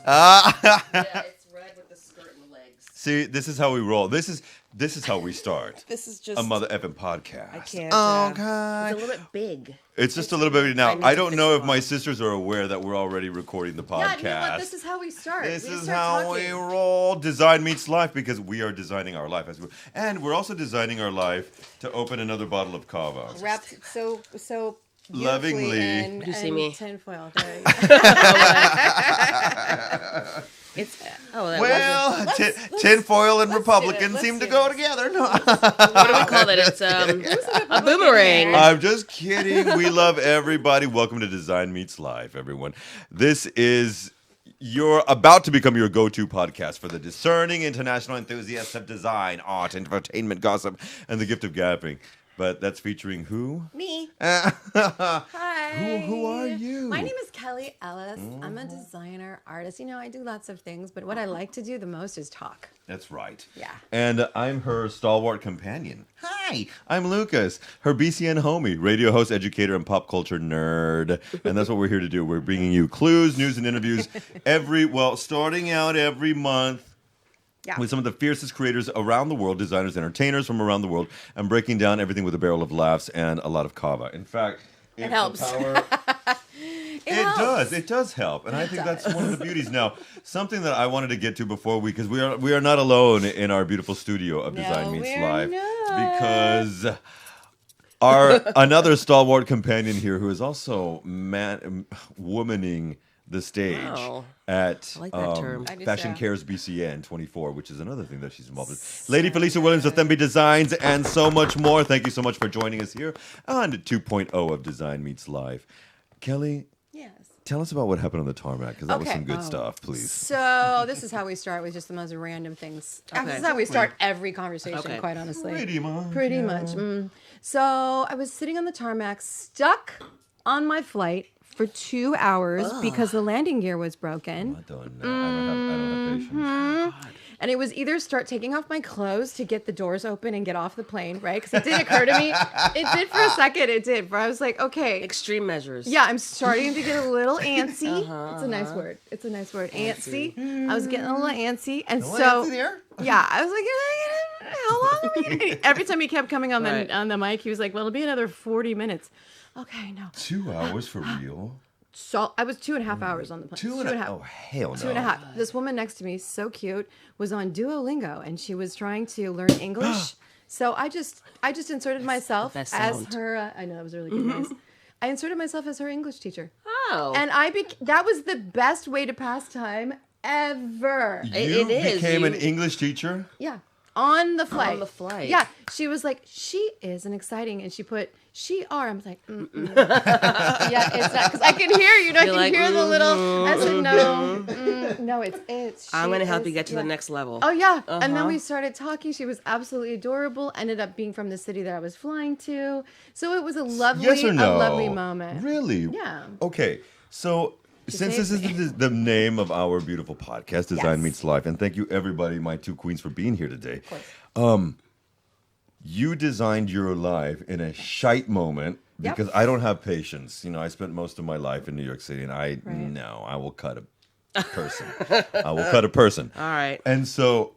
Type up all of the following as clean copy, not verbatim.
Yeah, it's red with the skirt and the legs. See, this is how we roll. This is how we start. This is just a mother effing podcast. I can't. Okay. It's a little bit big. It's just a little bit now. need I to don't fix know the if my bottom. sisters are aware that we're already recording the podcast. Yeah, you know what? This is how we start. This We is start how talking. we roll. Design meets life because we are designing our life and we're also designing our life to open another bottle of kava. Wrapped so Lovingly. beautifully in, You see in me? tinfoil. There you go. It's that Well, tinfoil and let's Republicans do it. seem to Let's go do together. No. what do we call it? It's a boomerang. I'm just kidding. We love everybody. Welcome to Design Meets Life, everyone. This is you're about to become your go-to podcast for the discerning international enthusiasts of design, art, entertainment, gossip, and the gift of gapping. But that's featuring who? Me. Hi. Hi. Who are you? My name is Kelly Ellis. I'm a designer, artist. You know, I do lots of things, but what I like to do the most is talk. That's right. Yeah. And I'm her stalwart companion. Hi, I'm Lucas, her BCN homie, radio host, educator, and pop culture nerd. And that's what we're here to do. We're bringing you clues, news, and interviews starting out every month. Yeah. With some of the fiercest creators around the world, designers, entertainers from around the world, and breaking down everything with a barrel of laughs and a lot of kava. In fact, It helps. It does help, and I think that's one of the beauties. Now, something that I wanted to get to before because we are not alone in our beautiful studio of Design Meets we're Live, not. because our another stalwart companion here who is also womaning the stage Wow. at I like that term. I do Fashion too. Cares BCN 24, which is another thing that she's involved in. Lady Felicia Williams of Themby Designs and so much more. Thank you so much for joining us here on 2.0 of Design Meets Live. Kelly, Yes. tell us about what happened on the tarmac, because that was Okay. some good stuff, please. So this is how we start with just the most random things. This is how we start every conversation, Okay. quite honestly. Pretty much. Pretty much. So I was sitting on the tarmac, stuck on my flight for 2 hours because the landing gear was broken. I don't have patience. And it was either start taking off my clothes to get the doors open and get off the plane, right? Because it did occur to me. It did for a second. It did. But I was like, okay. Extreme measures. Yeah, I'm starting to get a little antsy. It's a nice word. It's a nice word. Antsy. I was getting a little antsy. And so, yeah, I was like, how long are we? Every time he kept coming on Right. on the mic, he was like, well, it'll be another 40 minutes. Okay, no. 2 hours for real? So I was 2.5 hours on the plane. Two and a half. Oh, hell no. 2.5. This woman next to me, so cute, was on Duolingo and she was trying to learn English. So I just inserted myself best as sound. her. I know that was a really good noise. I inserted myself as her English teacher, Oh. and that was the best way to pass time ever. You It is. became an You- English teacher? Yeah, on the flight. On the flight. Yeah, she was like, she is an exciting, and she put she are. I was like, yeah, it's not because I can hear you. Know, I You're can like, hear the little. I said no, no, it's. I'm going to help is- you get to yeah. the next level. Oh yeah, and then we started talking. She was absolutely adorable. Ended up being from the city that I was flying to, so it was a lovely, Yes or no? a lovely moment. Really? Yeah. Okay, so since this is the name of our beautiful podcast, Design Yes. Meets Life, and thank you everybody, my two queens, for being here today. You designed your life in a shite moment Yep. because I don't have patience. You know, I spent most of my life in New York City, and I will cut a person. I will cut a person. All right. And so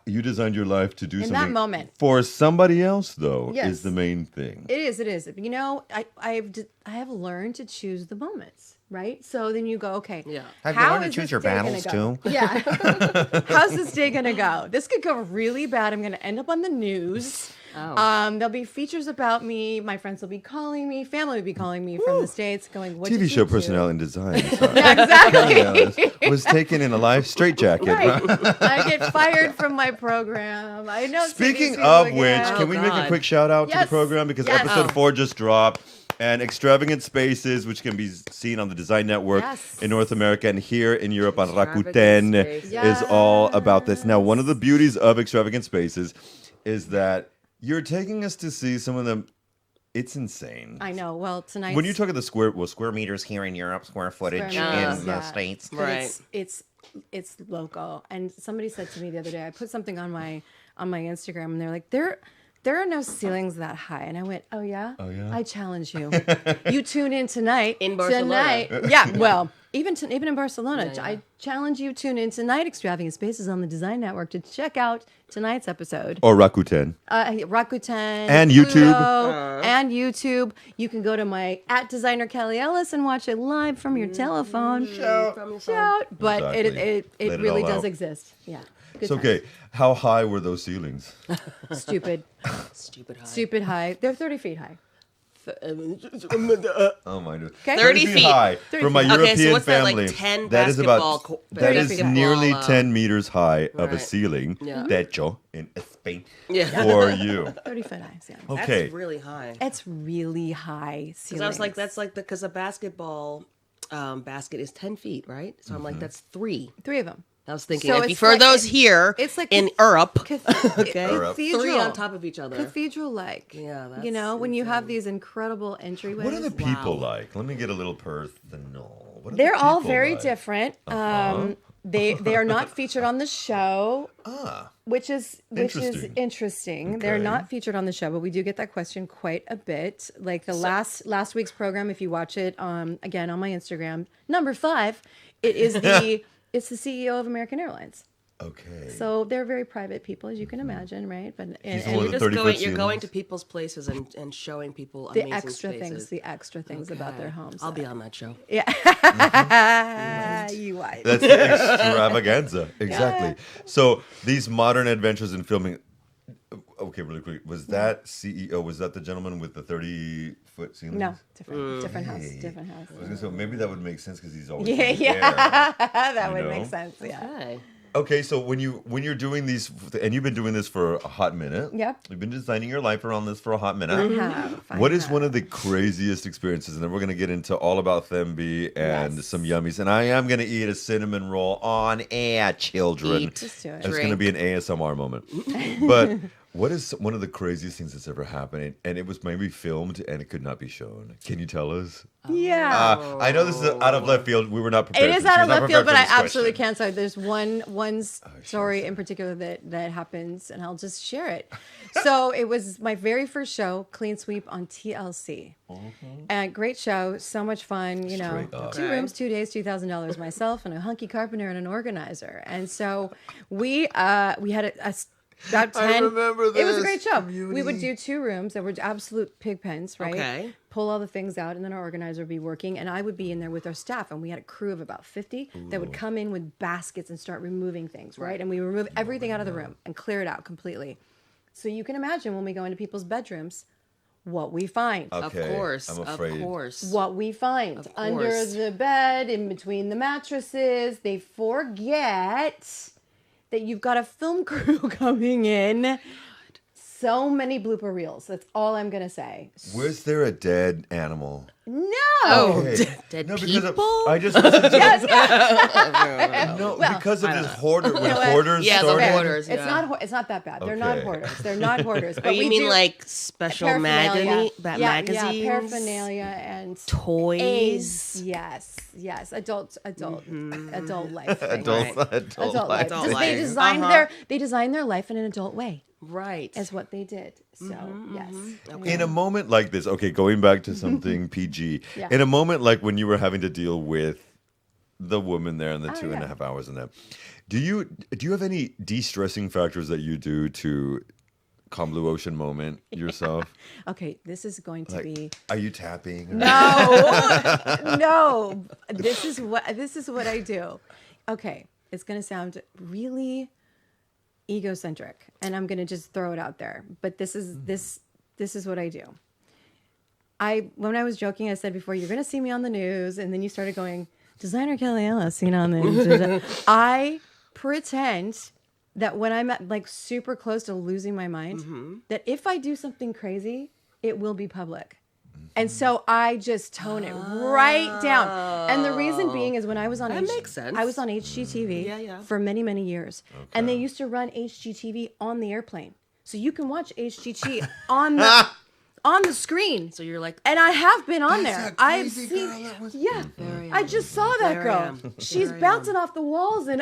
you designed your life to do In that something moment. for somebody else, though, Yes. is the main thing. It is. It is. You know, I have learned to choose the moments, right? So then you go, okay. Yeah. Have you how learned to is choose this your day gonna battles, go? too? Yeah. How's this day gonna go? This could go really bad. I'm gonna end up on the news. Oh. There'll be features about me. My friends will be calling me. Family will be calling me from the States, going, "What TV did show you do?" personnel in design. Yeah, exactly. was taken in a live straitjacket. Right. I get fired from my program. I know. Speaking people of which, again. can we make a God. quick shout out to the Yes. program because Yes. episode 4 just dropped, and Extravagant Spaces, which can be seen on the Design Network Yes. in North America and here in Europe on Extravagant Rakuten, Spaces. is all about this. Now, one of the beauties of Extravagant Spaces is that you're taking us to see some of them. It's insane. I know. Well, tonight. When you talk of the square Meters here in Europe, square footage Square meters, in yeah. the States. Right. It's local. And somebody said to me the other day, I put something on my Instagram, and they're like, there are no ceilings that high. And I went, oh yeah? Oh, yeah? I challenge you. You tune in tonight. In Barcelona. Tonight. Yeah, well, even in Barcelona. I challenge you tune in tonight, Extravagant Spaces on the Design Network, to check out tonight's episode. Or Rakuten. Rakuten. And YouTube. Pluto, and YouTube. You can go to my @designer Kelly Ellis and watch it live from your telephone. Shout. But Exactly. it really does exist. Yeah. Good It's okay. How high were those ceilings? times. Stupid. Stupid high. Stupid high. They're 30 feet high. Oh my god. Okay. 30 feet. high. 30 For my feet. Okay, European so what's that, like, family, 10 that is basketball about co- that 30 is basketball, nearly 10 meters high of a Right. ceiling. Yeah. Techo in Spain. Yeah. For you. 30 foot high. Yeah. Okay. That's really high. It's really high Because ceilings. I was like, that's like because a basketball basket is 10 feet, right? So I'm like, Mm-hmm. that's 3. 3 of them. I was thinking, So if you, it's for like- those here it's like in Europe, Okay. Europe. 3 on top of each other. Cathedral-like. Yeah, You that's know, when you have insane. these incredible entryways. What are the people like? Let me get a little personal. What are They're the all people very like? different. They are not featured on the show, which is Interesting. interesting. They're Okay. not featured on the show, but we do get that question quite a bit. Like the last week's program, if you watch it again on my Instagram, number 5, it is it's the CEO of American Airlines. Okay. So they're very private people, as you can imagine, right? But He's the and one you're with just 30-foot going, you're going ceilings. to people's places and showing people the amazing extra spaces. things about their Okay. homes. I'll be on that show. Yeah, you white. That's the extravaganza. Exactly. So these modern adventures in filming. Okay, really quick. Was that CEO? Was that the gentleman with the 30-foot ceilings? No, different house, different house. I was gonna say, maybe that would make sense because he's always Yeah, in the yeah, air. that You would know? make sense. Yeah. Okay. Okay, so when you're doing these, and you've been doing this for a hot minute. Yep. You've been designing your life around this for a hot minute. I What is have. one of the craziest experiences? And then we're gonna get into all about Themby and Yes. some yummies. And I am gonna eat a cinnamon roll on air, children. Eat. Just do it. It's gonna be an ASMR moment. But what is one of the craziest things that's ever happened? And it was maybe filmed and it could not be shown. Can you tell us? Yeah. I know this is out of left field. We were not prepared. It is She out was of not left field, but prepared I for this absolutely question. can't. So there's one story in particular that happens, and I'll just share it. So it was my very first show, Clean Sweep on TLC, and great show, so much fun. You know, Straight up. 2 rooms, 2 days, $2,000 myself, and a hunky carpenter and an organizer. And so we had about 10. I remember It was a this, great show. We Community. would do 2 rooms that were absolute pig pens, right? Okay. Pull all the things out, and then our organizer would be working, and I would be in there with our staff, and we had a crew of about 50 that would come in with baskets and start removing things, right? And we remove everything out of the room and clear it out completely. So you can imagine when we go into people's bedrooms, what we find. Okay, Of course. I'm afraid. Of course. What we find Of under course. the bed, in between the mattresses. They forget that you've got a film crew coming in. So many blooper reels. That's all I'm going to say. Was there a dead animal? No. Oh, Okay. dead No, because people? I just listened to Yes. no, Well, because of I this don't know. hoarder when You know what? hoarders Yeah, the started. hoarders. It's Yeah. it's not that bad. They're not Okay. hoarders. They're not hoarders. Oh, But you we mean do like special paraphernalia. magazines? Yeah, paraphernalia and Toys? aids. Yes. Adult life. thing, Adult, right? adult life. Adult Just they life. designed they designed their life in an adult way. Right. Is what they did. So yes. In a moment like this, okay, going back to something PG, Yeah. in a moment like when you were having to deal with the woman there and the Oh, 2.5 hours and that, do you have any de-stressing factors that you do to calm blue ocean moment yourself? Okay, this is going to Like, be are you tapping? no. This is what I do. Okay, it's gonna sound really egocentric, and I'm gonna just throw it out there. But this is what I do. When I was joking, I said before, you're gonna see me on the news, and then you started going, designer Kelly Ellis, seen on the news. I pretend that when I'm at like super close to losing my mind, that if I do something crazy, it will be public. And so I just tone it right down. And the reason being is when I was on That makes sense. I was on HGTV Yeah. for many, many years. And they used to run HGTV on the airplane. So you can watch HGT on the screen. So you're like, And I have been on That's there. that I've crazy seen, girl that was- yeah. There I I am. just saw that There I girl. am. She's There I bouncing off the walls in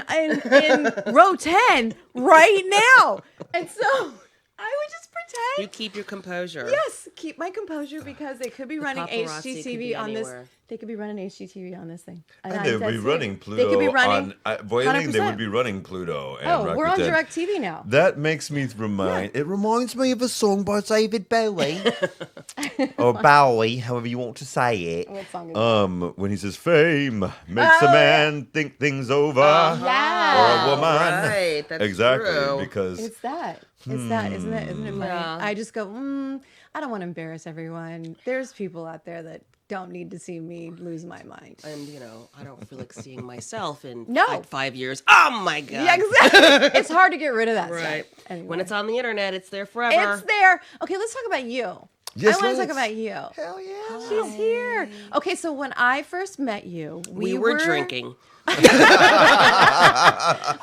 row 10 right now. And so I would just pretend Tay? You keep your composure. Yes, keep my composure because they could be running paparazzi could be HGTV on this. anywhere. They could be running HGTV on this thing. And I'm they would dead be serious. running Pluto They could be running. on Voiling. They 100%. would be running Pluto. And Oh, we're on Rakuten. DirecTV now. That makes me remind. It reminds me of a song by David Bowie, or Bowie, however you want to say it. What song is that? When he says fame makes a man think things over, Yeah. or a woman. Right, that's exactly true. because It's that. It's that, isn't it? Isn't it funny? Yeah. I just go, I don't want to embarrass everyone. There's people out there that don't need to see me lose my mind. And, I don't feel like seeing myself in No. like 5 years. Oh, my God. Yeah, exactly. It's hard to get rid of that Right. stuff. Anyway. When it's on the internet, it's there forever. It's there. Okay, let's talk about you. Yes, I want to let's. talk about you. hell yeah. She's here. Okay, so when I first met you, We were drinking. Wasn't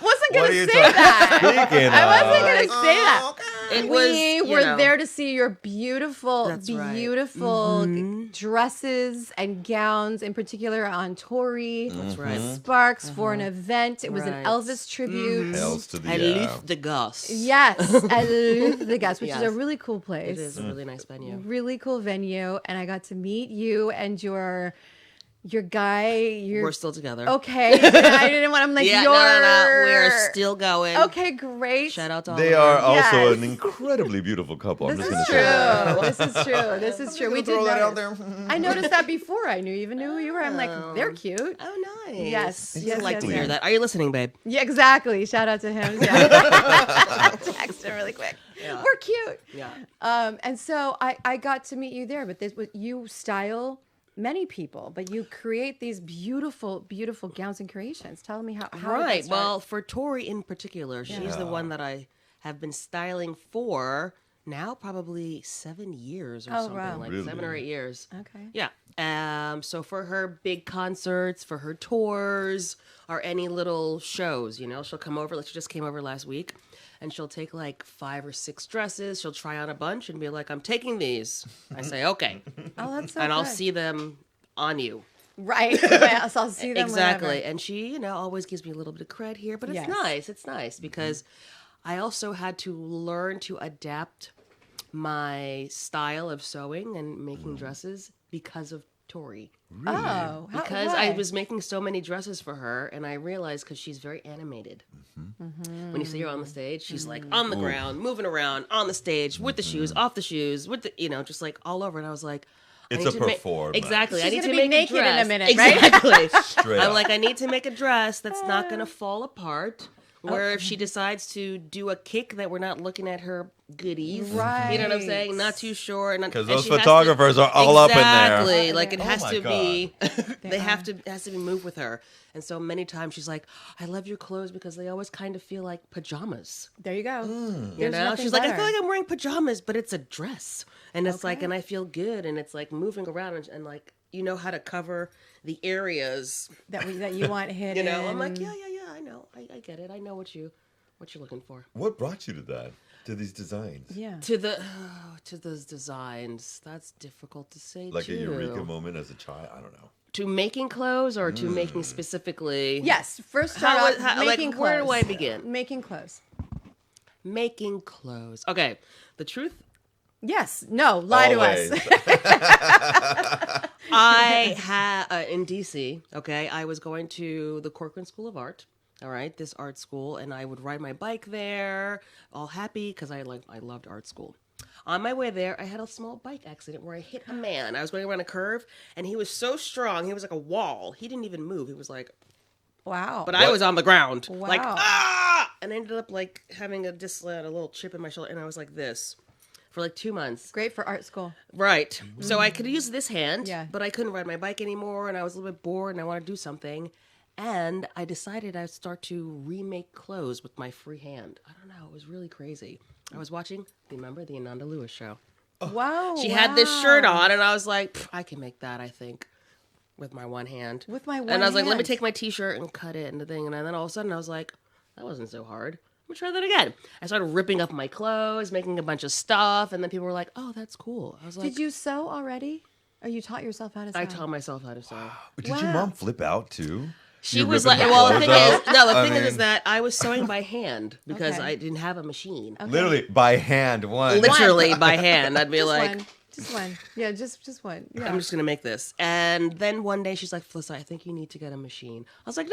What gonna are you say talking- that. Speaking I wasn't of- gonna say that. It We was, were there to see your beautiful, That's right. beautiful dresses and gowns, in particular on Tori. That's right. Sparks for an event. It was an Right. Elvis tribute. Hells to the I left the Goss. Yes, at the Gas, which is a Yes. really cool place. It is a really nice venue. Really cool venue, and I got to meet you and your guy. We're still together. Okay. I didn't want. I'm like Yeah, your. no. We're still going. Okay, great. Shout out to all They of are them. also Yes. an incredibly beautiful couple. I'm This just is going to say that. true. This is true. This is true. We did throw that out notice. there. I noticed that before. I even knew who you were. I'm like, they're cute. Oh, nice. Yes, I'd yes, like yes, to hear yes. that. Are you listening, babe? Yeah, exactly. Shout out to him. Yeah. Text him really quick. Yeah. We're cute. Yeah. And so I got to meet you there. But this was you style many people, but you create these beautiful, beautiful gowns and creations. Tell me how. Did that Right. start? Well, for Tori in particular, she's the one that I have been styling for now probably 7 years or Oh, something, wow. like Really? 7 or 8 years. Okay. Yeah. So for her big concerts, for her tours, or any little shows, she'll come over. Like she just came over last week, and she'll take like 5 or 6 dresses. She'll try on a bunch and be like, "I'm taking these." I say, "Okay," Oh, that's so and I'll good. see them on you. Right. Right. So I'll see them Exactly. whenever. And she, always gives me a little bit of cred here, but it's Yes. nice. It's nice because I also had to learn to adapt my style of sewing and making dresses because of Tori. Oh, Because why? I was making so many dresses for her, and I realized because she's very animated. When you see her on the stage, she's like on the ground, moving around, on the stage, with the shoes, off the shoes, with the, just like all over. And I was like, I It's need a to make- performance. Exactly. I She's need to gonna be make naked in a dress. minute, right? Exactly. Straight I'm up. like, I need to make a dress that's not going to fall apart. Where if she decides to do a kick that we're not looking at her goodies. You know what I'm Right. saying? Not too short. Because those photographers are all up in there. Exactly. Like it Oh has my to God. be, it has to be moved with her. And so many times she's like, I love your clothes because they always kind of feel like pajamas. There you go. You know, she's like, I feel like I'm wearing pajamas, but it's a dress. And it's like, and I feel good. And it's like moving around and like, you know how to cover the areas. that you want hidden. I'm like, yeah, I know. I get it. I know what you're looking for. What brought you to that? To these designs? Yeah. To those designs, that's difficult to say Like too. a eureka moment as a child? I don't know. To making clothes or to making specifically? Yes. First start How- off how- like, making clothes. where do I begin? Making clothes. Making clothes. Okay. The truth, Yes. No. Lie Always. to us. I had in DC. Okay, I was going to the Corcoran School of Art. All right, this art school, and I would ride my bike there, all happy because I loved art school. On my way there, I had a small bike accident where I hit a man. I was going around a curve, and he was so strong. He was like a wall. He didn't even move. He was like, Wow. but I was on the ground, like Wow. and I ended up like having a little chip in my shoulder, and I was like this for like 2 months. Great for art school. Right. So I could use this hand, Yeah. but I couldn't ride my bike anymore, and I was a little bit bored, and I wanted to do something. And I decided I'd start to remake clothes with my free hand. I don't know. It was really crazy. I was watching, remember, the Ananda Lewis show. Wow. She had this shirt on, and I was like, I can make that, I think, with my one hand. With my one And I was like, let me hand. take my T-shirt and cut it and the thing. And then all of a sudden, I was like, that wasn't so hard. Let me try that again. I started ripping up my clothes, making a bunch of stuff, and then people were like, oh, that's cool. I was like, Did you sew already? Or you taught yourself how to sew? I taught myself how to sew. Did your mom flip out too? She You was ripping like, the well, the clothes thing is, out? no, the I thing is mean- that I was sewing by hand because Okay. I didn't have a machine. Literally by hand, one. Literally by hand. I'd be Just like, one. Just one. Yeah, just one. Yeah. I'm just gonna make this. And then one day she's like, Felissa, I think you need to get a machine. I was like,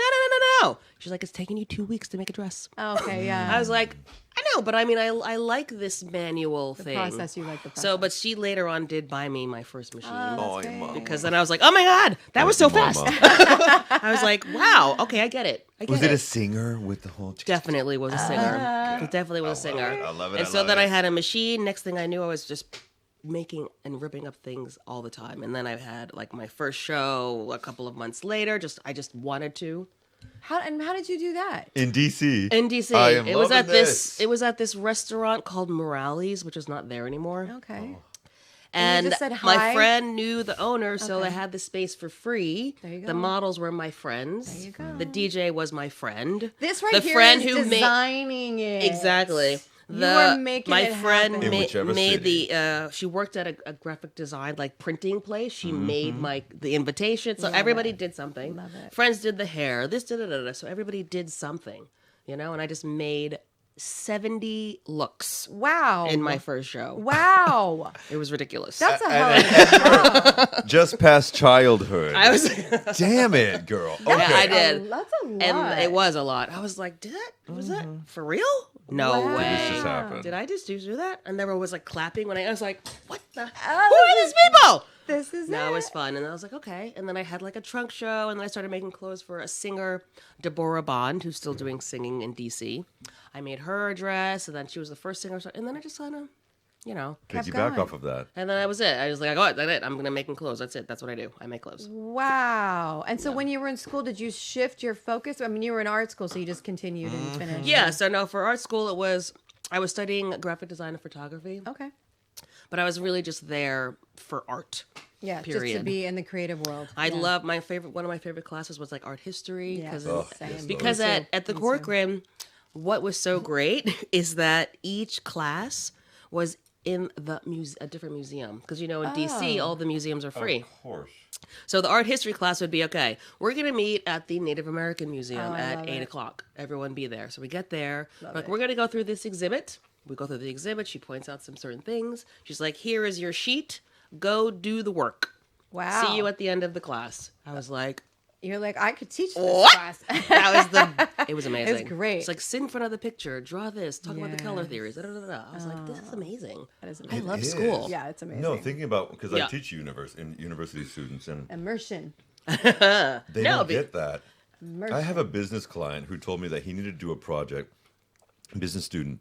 no. She's like, it's taking you 2 weeks to make a dress. Okay, yeah. I was like, I know, but I mean, I like this manual thing. process, you like the So, process. but she later on did buy me my first machine. Oh, Oh, that's mama. great. Because then I was like, oh my God, that was so Mama. fast. I was like, wow, okay, I get it. I get Was it a singer with the whole? Definitely was a singer. It definitely was a singer. I love it. And I so love then it. I had a machine. Next thing I knew, I was just making and ripping up things all the time. And then I had like my first show a couple of months later. I just wanted to. How did you do that? in DC. In DC, I am it was loving at this. It was at this restaurant called Morales, which is not there anymore. Okay. And you just said my hi? friend knew the owner, so Okay. I had the space for free. There you go. The models were my friends. There you go. The DJ was my friend. This right the here friend is who made designing it. exactly. You are making my it friend happen. In whichever made city. the. She worked at a graphic design like printing place. She Mm-hmm. made the invitation. So Love everybody it. did something. Love it. Friends did the hair. This did it. So everybody did something, and I just made 70 looks Wow. in my first show. Wow. It was ridiculous. That's a hell of a job. Just past childhood. I was. Damn it, girl. Okay. Yeah, I did. That's a lot. And it was a lot. I was like, was that for real? No Wow. way. This just happened. Did I just do that? And everyone was like clapping when I was like, what the? Oh, Who are these people? This is No, it. it was fun. And I was like, okay. And then I had like a trunk show. And then I started making clothes for a singer, Deborah Bond, who's still doing singing in DC. I made her a dress. And then she was the first singer. And then I just kind of, Kept Piggyback going. off of that. and then that was it. I was like, oh, that's it. I'm going to making clothes. That's it. That's what I do. I make clothes. Wow. And so when you were in school, did you shift your focus? I mean, you were in art school, so you just continued and finished. Yeah. So no, for art school, I was studying graphic design and photography. Okay. But I was really just there for art. Yeah, just to Period. be in the creative world. I Yeah. love one of my favorite classes was like art history Yeah. because Oh, Same. yes, because Me too. at the Me Cork too. Rim, what was so great is that each class was in a different museum because in DC Oh. all the museums are free. Of course. So the art history class would be okay. We're gonna meet at the Native American Museum Oh, I at love 8:00. Everyone be there. So we get there. Love it. We're gonna go through this exhibit. We go through the exhibit. She points out some certain things. She's like, "Here is your sheet. Go do the work. Wow. See you at the end of the class." I was like, You're like, I could teach this What? class. it was amazing. It's great. It's like sit in front of the picture, draw this, talk about the color Yes. theories. Da, da, da, da. I was like, this is amazing. That is I amazing. love is. school. Yeah, it's amazing. No, thinking about because Yeah. I teach university students and Immersion. they No, don't but- get that. Immersion. I have a business client who told me that he needed to do a project, business student,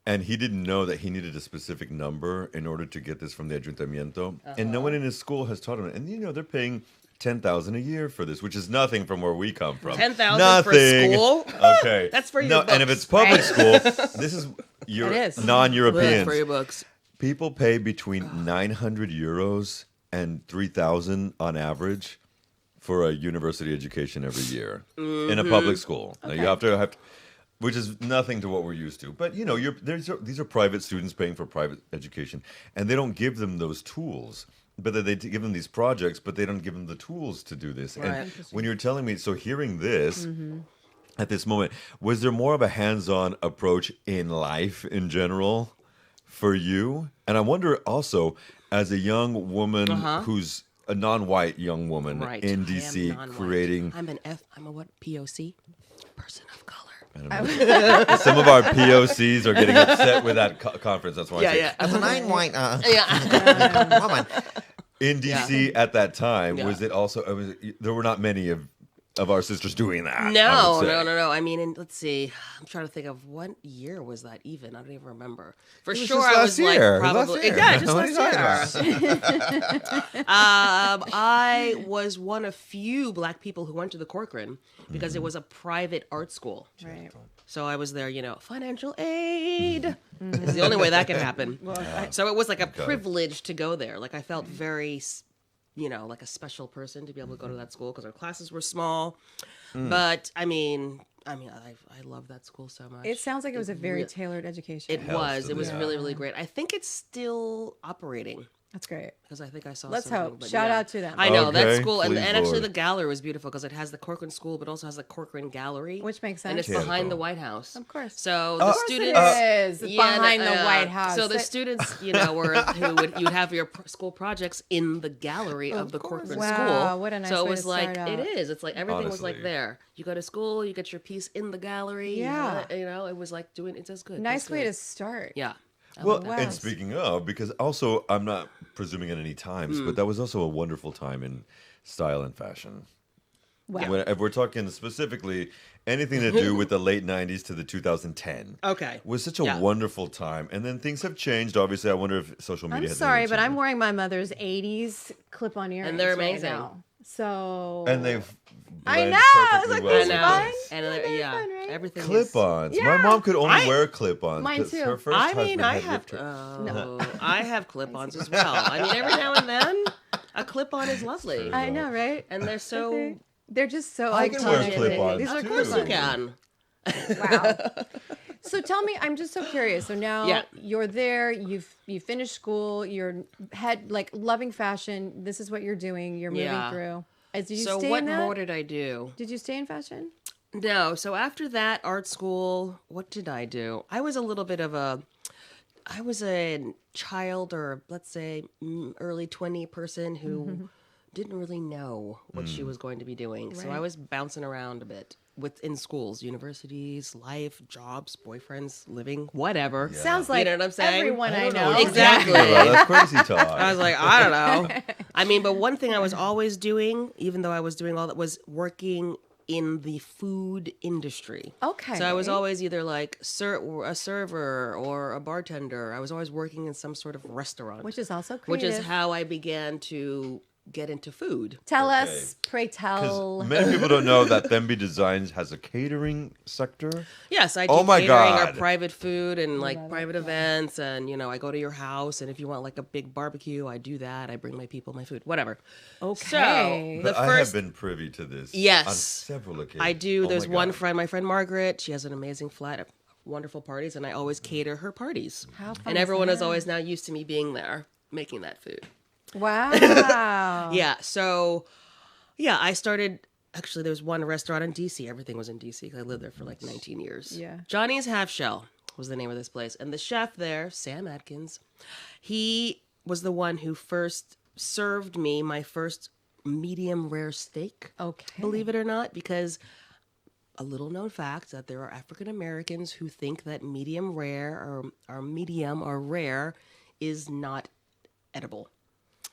and he didn't know that he needed a specific number in order to get this from the ayuntamiento. And no one in his school has taught him. And they're paying $10,000 a year for this, which is nothing from where we come from. $10,000 for Nothing. school? Okay, That's for your no. And if books, it's public right? school, this is your It is. non-Europeans. For your books. People pay between 900 euros and 3,000 on average for a university education every year in a public school. Now you have to, which is nothing to what we're used to. But these are private students paying for private education, and they don't give them those tools. But they give them these projects, but they don't give them the tools to do this. Right. And when you're telling me, so hearing this. At this moment, was there more of a hands-on approach in life in general for you? And I wonder also, as a young woman who's a non-white young woman Right. in I am DC, non-white. creating I'm a what? POC? Person of color. some of our POCs are getting upset with that conference. That's why I say As a non-white Yeah. woman, in DC at that time. Yeah. Was it also? There were not many of our sisters doing that. I No. would say. I mean, let's see. I'm trying to think of what year was that even. I don't even remember. For was sure, just I last was year. It like was last probably year. yeah, just What are you last talking year. I was one of few black people who went to the Corcoran because it was a private art school. Right. So I was there, financial aid. It's the only way that can happen. So it was like a privilege to go there. Like I felt very, like a special person to be able to go to that school because our classes were small. But I mean, I love that school so much. It sounds like it was a very re- tailored education. It was. to It was the- really, really great. I think it's still operating. That's great. because I think I saw. Let's something, hope. but Shout yeah. out to them. I know that Okay, school, and please, actually Lord. the gallery was beautiful because it has the Corcoran School, but also has the Corcoran Gallery, Which makes and it's sense. behind the White House. Of course. So the Of course students. it is. Yeah, Behind the White House. So the That- students, you'd have your school projects in the gallery of the Corcoran Wow, School. what a nice So way it was to like start it out. is. It's like everything was like Honestly. there. You go to school, you get your piece in the gallery. you Yeah. have it, it was like doing. It's as good. Nice It's way good. to start. Yeah. I Well, like that. Wow. and speaking of, because also I'm not presuming at any times, but that was also a wonderful time in style and fashion. Wow. If we're talking specifically anything to do with the late 90s to the 2010. Okay. Was such a Yeah. wonderful time. And then things have changed. Obviously, I wonder if social media I'm has sorry, anything but to I'm do. wearing my mother's 80s clip-on earrings they're right amazing. now. So And they've I blend know, I was perfectly like, well I this with is know. fun. this. And Very yeah, fun, right? everything. is- Clip-ons. My Yeah. mom could only I- wear clip-ons. Mine 'cause too. Her first I husband mean, I had have. ripped her- I have clip-ons as well. I mean, every now and then, a clip-on is lovely, I know, right? and they're so. They're just so I can wear iconic. clip-ons, These are too. Of course, you clip-ons. can. Wow. So tell me, I'm just so curious. So now Yeah. you're there. You finished school. You're loving fashion. This is what you're doing. You're moving Yeah. through. Did you So stay what in that? more did I do? Did you stay in fashion? No. So after that art school, what did I do? I was a little bit of a. I was a child, or let's say early 20 person who didn't really know what she was going to be doing. So I Right. was bouncing around a bit in schools, universities, life, jobs, boyfriends, living, whatever. Sounds like you know what I'm saying? everyone I, don't know. what you're Exactly. talking about. That's crazy talk. I was like, I don't know. I mean, but one thing I was always doing, even though I was doing all that, was working in the food industry. Okay. So I was always either like a server or a bartender. I was always working in some sort of restaurant, Which is also creative. which is how I began to get into food. Tell Okay. us, pray Because tell. many people don't know that Themby Designs has a catering sector. Yes, I do Oh my catering or God. private food and like love it, private events, and I go to your house, and if you want like a big barbecue, I do that. I bring my people my food, whatever. Okay. So But the I first have been privy to this Yes. on several occasions. I do. Oh There's my one God. friend, my friend Margaret. She has an amazing flat of wonderful parties, and I always cater her parties. How fun And is everyone is that? always now used to me being there making that food. Wow. Yeah. So, yeah, I started. Actually, there was one restaurant in DC. Everything was in DC because I lived there for like 19 years. Yeah. Johnny's Half Shell was the name of this place, and the chef there, Sam Atkins, he was the one who first served me my first medium rare steak. Okay. Believe it or not, because a little known fact that there are African Americans who think that medium rare or medium or rare is not edible.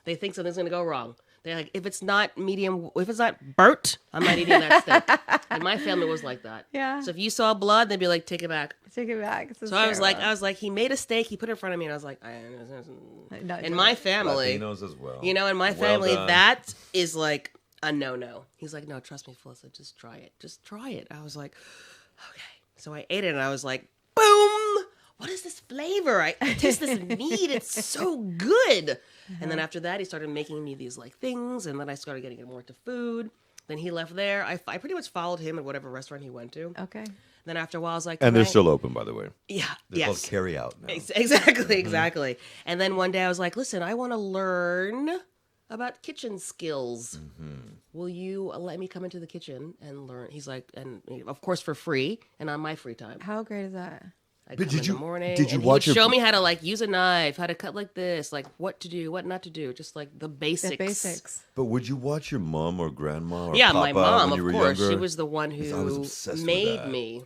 They think something's going to go wrong. They're like, if it's not medium, if it's not burnt, I'm not eating that steak. And my family was like that. Yeah. So if you saw blood, they'd be like, take it back. Take it back. So I was like, he made a steak, he put it in front of me, and I was like, in my family, Latinos as well. in my Well family, done. that is like a no-no. He's like, no, trust me, Felissa, just try it. Just try it. I was like, okay. So I ate it, and I was like, boom! What is this flavor? I taste this meat. It's so good. And then after that, he started making me these like things, and then I started getting more into food. Then he left there. I pretty much followed him at whatever restaurant he went to. Okay. Then after a while, I was like, And they're "Can I-" still open, by the way. Yeah. They're called Yes. carry out now. Exactly. And then one day I was like, listen, I want to learn about kitchen skills. Will you let me come into the kitchen and learn? He's like, and of course for free and on my free time. How great is that? I'd But come did in you- the morning did you and he watch would your- show me how to like use a knife, how to cut like this, like what to do, what not to do, just like the basics. The basics. But would you watch your mom or grandma or Yeah, papa my mom, when you of were course. younger? She was the one 'Cause I was who obsessed with made that. me.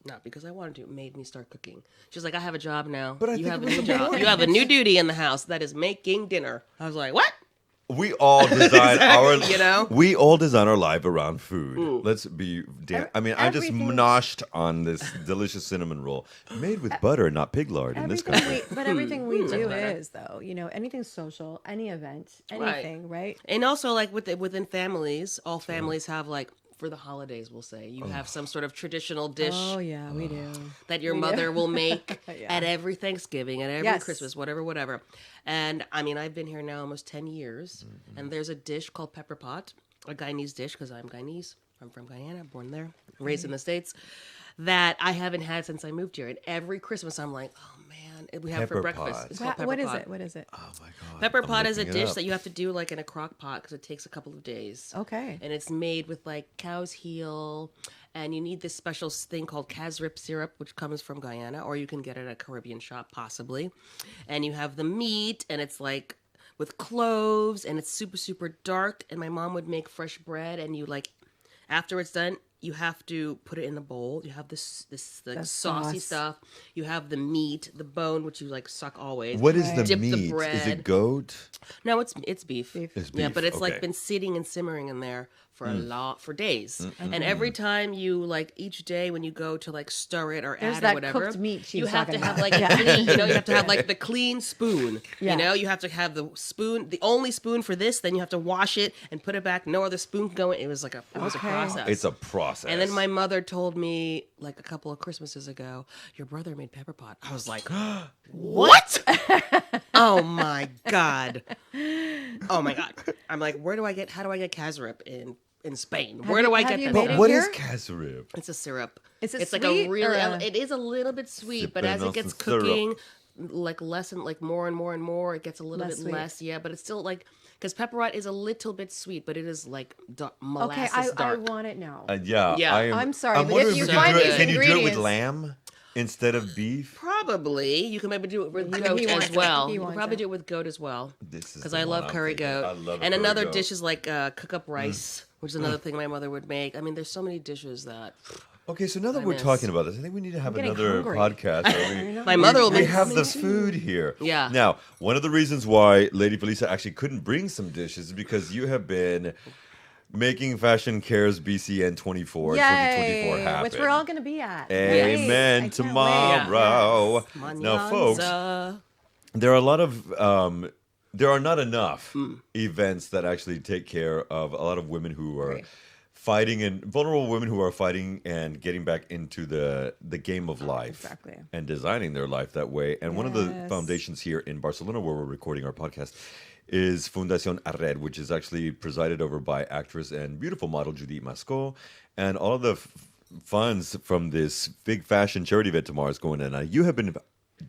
Not because I wanted to, made me start cooking. She's like, I have a job now. But I you think have it a was new job. important. You have a new duty in the house that is making dinner. I was like, what? We all design our, you know? we all design our life around food. Let's be damn. I mean, I just Everything- noshed on this delicious cinnamon roll made with butter, not pig lard, in this country. But everything we do better. is though, anything social, any event, Right. anything, right? And also, like within families, all families have like for the holidays, we'll say you have some sort of traditional dish Oh yeah, we do. that your we do. mother will make Yeah. at every Thanksgiving, at every Yes. Christmas, whatever. And I mean, I've been here now almost 10 years, and there's a dish called pepper pot, a Guyanese dish because I'm Guyanese. I'm from Guyana, born there, raised in the States, that I haven't had since I moved here. And every Christmas, I'm like, oh man, man, we have for Pepper breakfast. pot. It's called pepper What is pot. it? What is it? Oh my god. Pepper I'm pot is a looking it dish up. that you have to do like in a crock pot because it takes a couple of days. Okay. And it's made with like cow's heel, and you need this special thing called casrip syrup, which comes from Guyana, or you can get it at a Caribbean shop possibly. And you have the meat, and it's like with cloves, and it's super super dark. And my mom would make fresh bread, and you like after it's done, you have to put it in a bowl. You have this like The saucy sauce. stuff. You have the meat, the bone, which you like suck always. What is Right. the Dip the meat? Is bread. it goat? No, it's beef. It's Yeah, beef, but it's okay. like been sitting and simmering in there for for days. Mm. And every time you like each day when you go to like stir it or There's add that or whatever, cooked meat she you was have to talking have about. like Yeah. a clean, you know, you have to have like the clean spoon. Yeah. You know, you have to have the spoon, the only spoon for this. Then you have to wash it and put it back. No other spoon can go in. It was like a Okay. process. It's a process. And then my mother told me like a couple of Christmases ago, your brother made pepper pot. I was like, what? Oh my God. Oh my God. I'm like, how do I get casrip in Spain? Where do I have get you that made stuff? it But what is here? casserib? It's a syrup. Is it it's like sweet a really, or a- it is a little bit sweet, but as it gets Sipping on some cooking, like less and like more and more and more, it gets a little Less bit sweet. less. Yeah, but it's still like, because pepperot is a little bit sweet, but it is like Okay, molasses I dark. want it now. Yeah. Yeah. I'm sorry, I'm but if wondering you we find can do these it. Can you do it with ingredients- lamb instead of beef? Probably. You can maybe do it with He goat wants as it. well. He You can wants probably it. do it with goat as well. This is Because the I one love I'm curry thinking. goat. I love And curry another goat. dish is like cook up rice, which is another thing my mother would make. I mean, there's so many dishes that Okay, so now that I we're miss. talking about this, I think we need to have getting another hungry. podcast. Where my mother will we make have so the many. food here. Yeah. Now, one of the reasons why Lady Felisa actually couldn't bring some dishes is because you have been making Fashion Cares BCN 24 2024 happen. which we're all going to be at. Amen. Right? I can't Tomorrow. wait. Now, folks, Manyanza. there are a lot of there are not enough events that actually take care of a lot of women who are Right. fighting and vulnerable women who are fighting and getting back into the game of life Exactly. and designing their life that way. And one of the Yes. foundations here in Barcelona where we're recording our podcast is Fundación Arred, which is actually presided over by actress and beautiful model Judith Masco. And all of the funds from this big fashion charity event tomorrow is going in. Now, you have been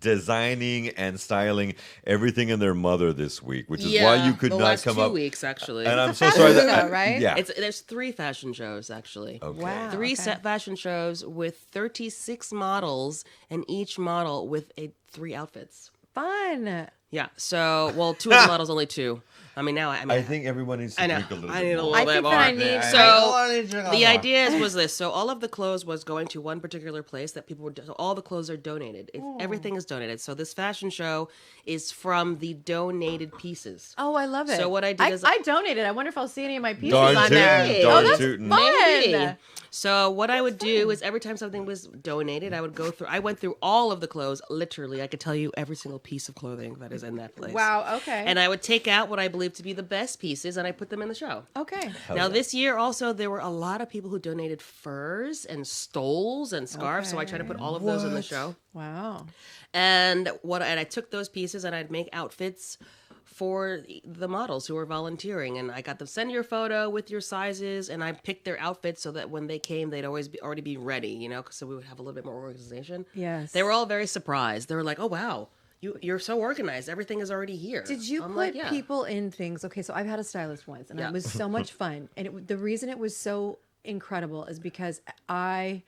designing and styling everything in their mother this week, which is why you could the not last come 2 up. weeks actually. And I'm It's so a sorry fashion that show, right? Yeah. There's 3 fashion shows actually. Okay. Wow. 3 okay. fashion shows with 36 models, and each model with 3 outfits. Fun. Yeah. So, well, 2 of the models, only 2. I mean, now I mean, I think everyone needs to I know. drink a little I bit need a more. little I bit think more. that I need- So the idea was this. So all of the clothes was going to one particular place that people were. So all the clothes are donated. Everything is donated. So this fashion show is from the donated pieces. Oh, I love it. So what I did is- I donated. I wonder if I'll see any of my pieces Darn on tootin', there. darn oh, that's tootin'. fun. Maybe. So what I would do is every time something was donated, I would go through. I went through all of the clothes. Literally, I could tell you every single piece of clothing that is in that place. Wow. Okay. And I would take out what I believe to be the best pieces, and I put them in the show. okay. Now, this year also, there were a lot of people who donated furs and stoles and scarves, so I tried to put all of those in the show. Wow. And I took those pieces and I'd make outfits for the models who were volunteering, and I got them send your photo with your sizes, and I picked their outfits so that when they came, they'd already be ready, you know, so we would have a little bit more organization. Yes. They were all very surprised. They were like, "Oh wow, you're so organized. Everything is already here." Did you I'm put like, "Yeah." people in things? Okay, so I've had a stylist once, and Yeah. it was so much fun. And the reason it was so incredible is because I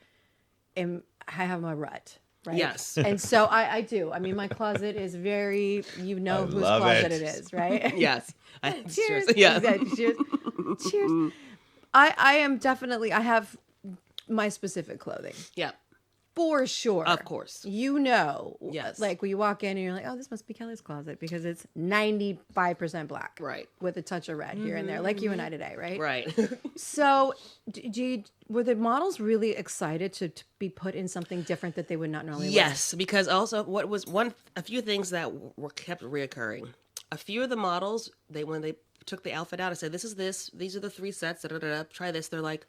have a rut, right? Yes. And so I do. I mean, my closet is very, you know, I whose love closet it. it is, right? Yes. Cheers. Yeah. Yeah, cheers. Cheers. I am definitely. I have my specific clothing. Yeah. For sure. Of course. You know. Yes. Like when you walk in and you're like, oh, this must be Kelly's closet because it's 95% black. Right. With a touch of red here and there, like you and I today, right? Right. So were the models really excited to be put in something different that they would not normally wear? Yes, because also a few things that were kept reoccurring. A few of the models, when they took the outfit out, I said, these are the 3 sets, try this. They're like,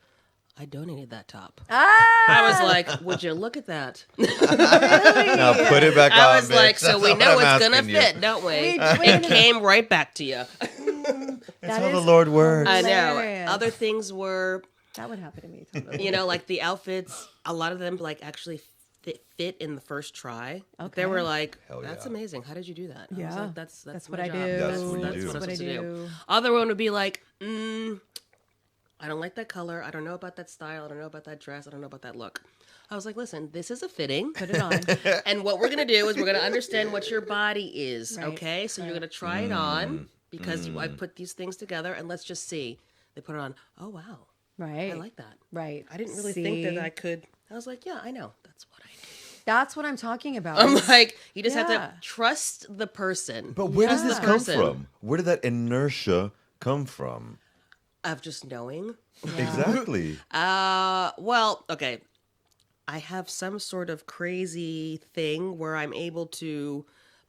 I donated that top. Ah! I was like, would you look at that? Now put it back on. I was bitch. like, so That's we all know I'm it's gonna asking you. fit, don't we? Wait It a minute. came right back to you. That's That how the is Lord works. I know. Hilarious. Other things were, That would happen to me totally. you know, like the outfits, a lot of them like actually fit in the first try. Okay. They were like, Hell "That's yeah. amazing. How did you do that?" I was Yeah. like, that's what my I job. do. That's what you That's do. what I'm That's what I supposed to do. Other one would be like, I don't like that color. I don't know about that style. I don't know about that dress. I don't know about that look. I was like, listen, this is a fitting. Put it on. And what we're going to do is we're going to understand what your body is, Right, okay? So you're right. going to try it on because I put these things together, and let's just see. They put it on. Oh, wow. Right. I like that. Right. I didn't really think that See? I could. I was like, yeah, I know. That's what I do. That's what I'm talking about. I'm like, you just have Yeah. to trust the person. But where does this the come person. from? Where did that inertia come from? Of just knowing. Exactly. Well, okay. I have some sort of crazy thing where I'm able to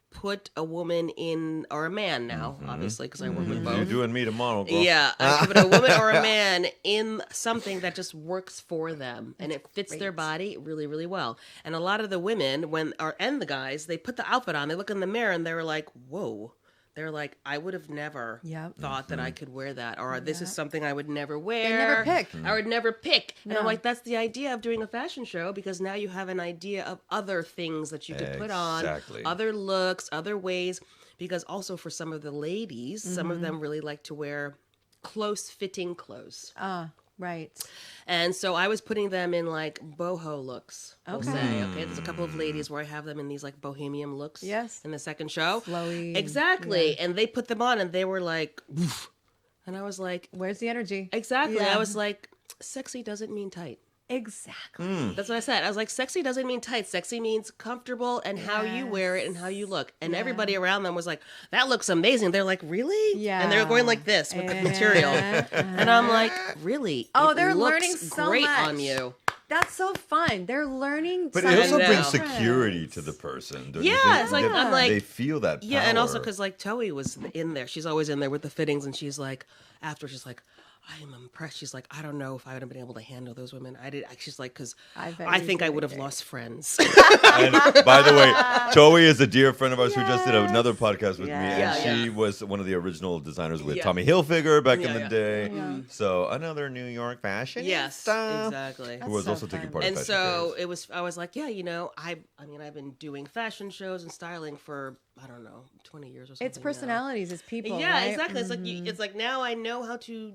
put a woman in, or a man now, obviously, because I work with You're both. doing me tomorrow, girl. Yeah, I can put a woman or a man in something that just works for them, and it fits their body really, really well. And a lot of the women, and the guys, they put the outfit on, they look in the mirror, and they're like, "Whoa." They're like, I would have never Yep. thought that I could wear that, or this is something I would never wear. never pick. I would never pick. And I'm No. like, that's the idea of doing a fashion show, because now you have an idea of other things that you could put on, Exactly. other looks, other ways. Because also for some of the ladies, some of them really like to wear close-fitting clothes. Right. And so I was putting them in like boho looks. We'll Okay. say. Okay. There's a couple of ladies where I have them in these like bohemian looks. Yes. In the second show. Flowy. Exactly. And they put them on and they were like, "Woof." And I was like, Where's the energy? exactly. Yeah. I was like, sexy doesn't mean tight. Exactly. That's what I said. I was like, sexy doesn't mean tight. Sexy means comfortable and how you wear it and how you look. And everybody around them was like, that looks amazing. They're like, really? Yeah. And they're going like this with the material. And I'm like, really? Oh, It they're looks learning so great much. on you. That's so fun. They're learning. But something it also I brings know. security to the person. don't you Yeah, think? it's like, That I'm like- they feel that power. Yeah, and also because like Toei was in there. She's always in there with the fittings, and she's like, after she's like, I am impressed. She's like, I don't know if I would have been able to handle those women. I did. She's like, because I bet I you think I did would have it. lost friends. And by the way, Toei is a dear friend of ours who just did another podcast with me, and Yes. Yeah, she yeah. was one of the original designers with Yeah. Tommy Hilfiger back in Yeah, the yeah. day. So another New York fashion. Yes, exactly. Who was so also taking fun. part in And fashion so fairs. I was like, yeah, I mean, I've been doing fashion shows and styling for, I don't know, 20 years or something. It's now. personalities. It's people. Yeah, right? exactly. It's like it's like now I know how to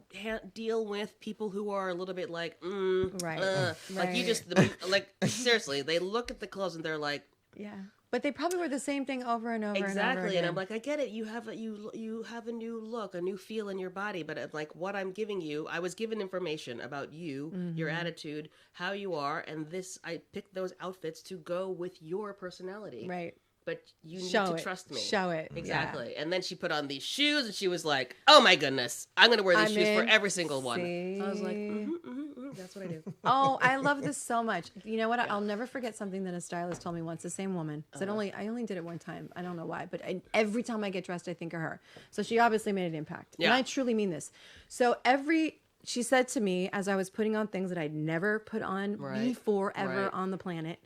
deal with people who are a little bit like, Right. like you Right. just like seriously, they look at the clothes and they're like, Yeah. But they probably wear the same thing over and over and over exactly. again. And I'm like, I get it. You have a new look, a new feel in your body. But I'm like, what I'm giving you, I was given information about you, your Mm-hmm. attitude, how you are, and I picked those outfits to go with your personality. right. But you need Show to it. trust me. Show it. Exactly. And then she put on these shoes, and she was like, "Oh my goodness, I'm gonna wear these I'm shoes for in. every single one." See? I was like, "That's what I do." Oh, I love this so much. You know what? I'll never forget something that a stylist told me once. The same woman. 'Cause I only did it one time. I don't know why, but every time I get dressed, I think of her. So she obviously made an impact, and Yeah. I truly mean this. So she said to me as I was putting on things that I'd never put on Right. before ever Right. on the planet,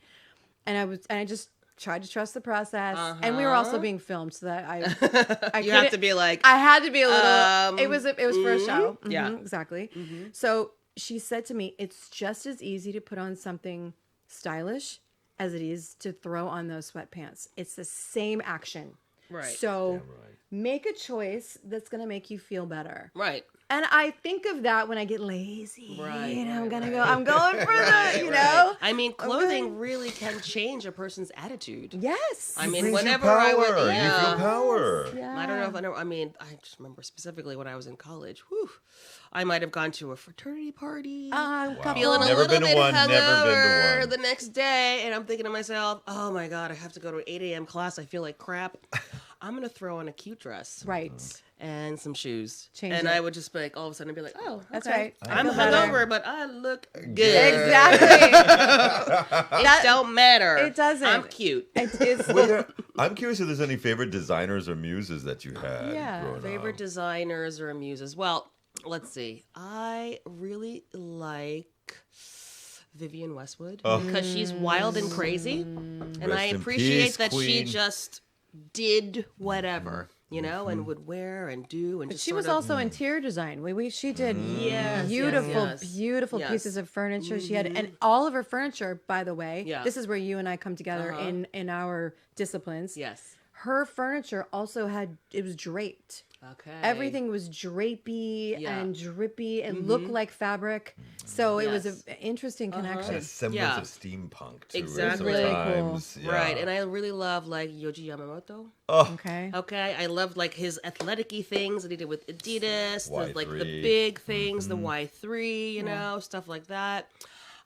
and I just tried to trust the process. And we were also being filmed, so that I You have to be like, I had to be a little. It was for a show. Yeah. Exactly. So she said to me, "It's just as easy to put on something stylish as it is to throw on those sweatpants. It's the same action. Right. So make a choice that's going to make you feel better." right. And I think of that when I get lazy. Right, You know, I'm right, gonna right. go. I'm going for Right, the. You right. know. I mean, clothing really can change a person's attitude. Yes. I mean, Brings you whenever I would, power. yeah. You feel power. Yeah. I don't know if I know. I mean, I just remember specifically when I was in college. Whew, I might have gone to a fraternity party. Couple- Feeling a Never little been to bit one, never been to hungover one. the next day, and I'm thinking to myself, "Oh my god, I have to go to an 8 a.m. class. I feel like crap. I'm gonna throw on a cute dress Right. and some shoes." Change and it. I would just be like, all of a sudden, be like, "Oh, That's okay. right. I I'm feel better. hungover, but I look good. Exactly. It don't matter. It doesn't. I'm cute." I'm curious if there's any favorite designers or muses that you had. Yeah, growing Favorite up. designers or muses? Well, let's see. I really like Vivienne Westwood because she's wild and crazy, and Rest I in appreciate peace, that she queen. just did whatever. you know, and would wear and do and just She sort was of, also interior design. She did Yes, beautiful, yes. beautiful Yes. pieces of furniture. She had, and all of her furniture, by the way, Yeah. this is where you and I come together in our disciplines. yes. Her furniture also it was draped. Okay. Everything was drapey Yeah. and drippy. It looked like fabric. So it was Yes. an interesting connection. A semblance Yeah. of steampunk too. Exactly. Right? Really cool. Sometimes. Yeah. Right, and I really love like Yoji Yamamoto. Okay. Okay, I loved like his athletic-y things that he did with Adidas, like the Y3. big things, the Y3, you know, stuff like that.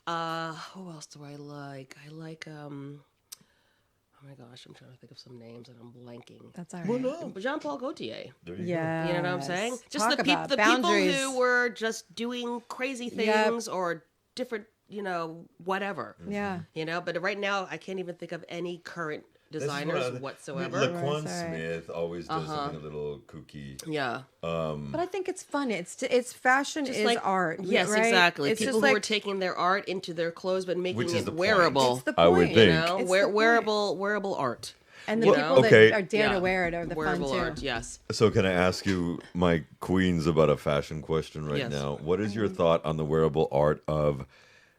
Who else do I like? I like oh my gosh, I'm trying to think of some names and I'm blanking. That's all right. no. Jean-Paul Gaultier. There you Yeah. You know what I'm saying? Just Talk the about people boundaries. who were just doing crazy things or different, you know, whatever. Yeah. You know, but right now I can't even think of any current This is designers what I- whatsoever. Laquan Right, all right. Smith always does something a little kooky. Yeah. But I think it's fun. It's fashion Just is like art. Yes, right? exactly. It's People just who are like taking their art into their clothes, but making Which is the it point. wearable. it's the point. I would You think. know, It's the point. wearable art. And the you people know? Okay. that are dare Yeah. to wear it are the Wearable fun too. art. Yes. So can I ask you, my queens, about a fashion question right Yes. now? What is your thought on the wearable art of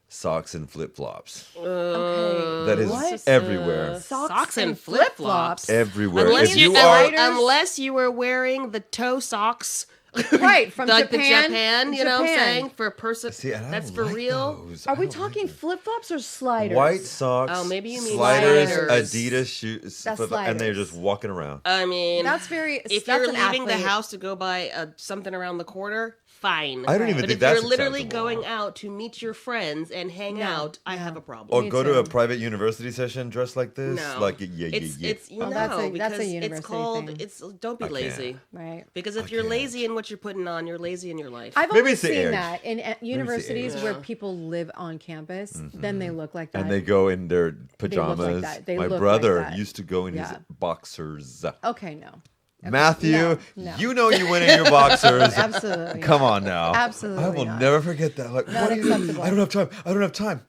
socks and flip flops? Okay. That is What? everywhere. Socks and flip-flops. flip-flops. Everywhere. Unless If you, are unless you were wearing the toe socks, Right, from like Japan. the Japan, you know what I'm Japan. saying? For a person, See, and I that's don't for like real. those. Are I we don't talking like flip flops or sliders? white socks? Oh, maybe you mean sliders, sliders. Adidas shoes, That's and they're sliders. just walking around. I mean, That's very. if that's you're an leaving the athlete. house to go buy something around the corner, fine. I don't even But think if that's you're literally acceptable. going out to meet your friends and hang No, out, I no. have a problem. Or Me go to a too. private university session dressed like this. No, Like yeah. it's you Oh, know that's a because university it's called thing. it's don't be I can't. lazy Right. because if you're lazy in what you're putting on, you're lazy in your life. I've Maybe always it's the seen age. that in universities age. where Yeah. people live on campus. Then they look like that. And they go in their pajamas. that. They My look like brother that. used to go in his Yeah. boxers. Okay, no. Matthew, No. you know you went in your boxers. Absolutely. Come on now. Absolutely I will not. never forget that. Like, Not what are you? acceptable. I don't have time. I don't have time.